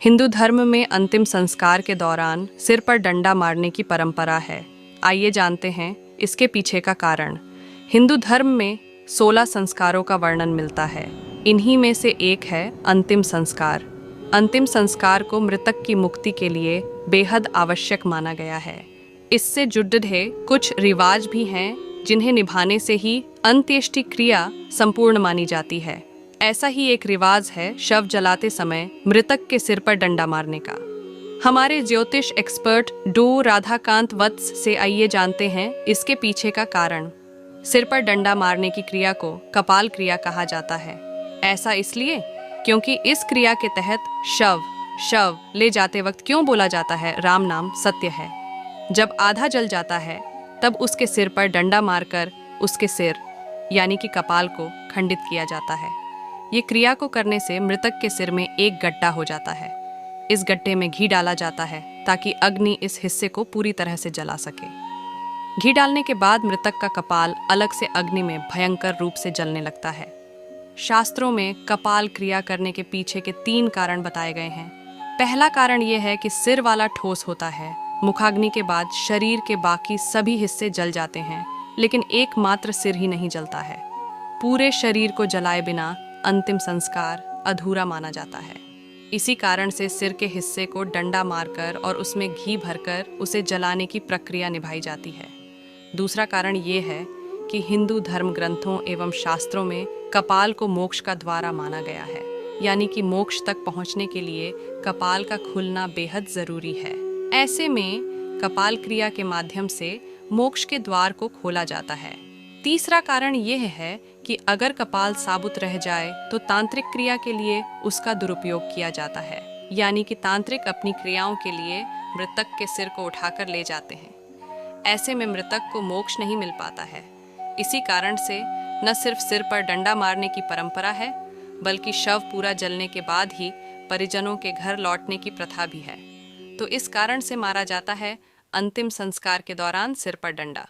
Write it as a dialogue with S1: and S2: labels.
S1: हिंदू धर्म में अंतिम संस्कार के दौरान सिर पर डंडा मारने की परंपरा है। आइए जानते हैं इसके पीछे का कारण। हिंदू धर्म में 16 संस्कारों का वर्णन मिलता है। इन्हीं में से एक है अंतिम संस्कार। अंतिम संस्कार को मृतक की मुक्ति के लिए बेहद आवश्यक माना गया है। इससे जुड़े कुछ रिवाज भी हैं जिन्हें निभाने से ही अंत्येष्टि क्रिया संपूर्ण मानी जाती है। ऐसा ही एक रिवाज है शव जलाते समय मृतक के सिर पर डंडा मारने का। हमारे ज्योतिष एक्सपर्ट डॉ राधाकांत वत्स से आइए जानते हैं इसके पीछे का कारण। सिर पर डंडा मारने की क्रिया को कपाल क्रिया कहा जाता है। ऐसा इसलिए क्योंकि इस क्रिया के तहत शव ले जाते वक्त क्यों बोला जाता है राम नाम सत्य है। जब आधा जल जाता है तब उसके सिर पर डंडा मारकर उसके सिर यानी कि कपाल को खंडित किया जाता है। ये क्रिया को करने से मृतक के सिर में एक गड्ढा हो जाता है। इस गड्ढे में घी डाला जाता है ताकि अग्नि इस हिस्से को पूरी तरह से जला सके। घी डालने के बाद मृतक का कपाल अलग से अग्नि में भयंकर रूप से जलने लगता है। शास्त्रों में कपाल क्रिया करने के पीछे के 3 कारण बताए गए हैं। पहला कारण यह है कि सिर वाला ठोस होता है। मुखाग्नि के बाद शरीर के बाकी सभी हिस्से जल जाते हैं, लेकिन एकमात्र सिर ही नहीं जलता है। पूरे शरीर को जलाए बिना अंतिम संस्कार अधूरा माना जाता है। इसी कारण से सिर के हिस्से को डंडा मारकर और उसमें घी भरकर उसे जलाने की प्रक्रिया निभाई जाती है। दूसरा कारण ये है कि हिंदू धर्म ग्रंथों एवं शास्त्रों में कपाल को मोक्ष का द्वार माना गया है, यानी कि मोक्ष तक पहुंचने के लिए कपाल का खुलना बेहद जरूरी है। ऐसे में कपाल क्रिया के माध्यम से मोक्ष के द्वार को खोला जाता है। तीसरा कारण यह है कि अगर कपाल साबुत रह जाए तो तांत्रिक क्रिया के लिए उसका दुरुपयोग किया जाता है, यानी कि तांत्रिक अपनी क्रियाओं के लिए मृतक के सिर को उठाकर ले जाते हैं। ऐसे में मृतक को मोक्ष नहीं मिल पाता है। इसी कारण से न सिर्फ सिर पर डंडा मारने की परंपरा है, बल्कि शव पूरा जलने के बाद ही परिजनों के घर लौटने की प्रथा भी है। तो इस कारण से मारा जाता है अंतिम संस्कार के दौरान सिर पर डंडा।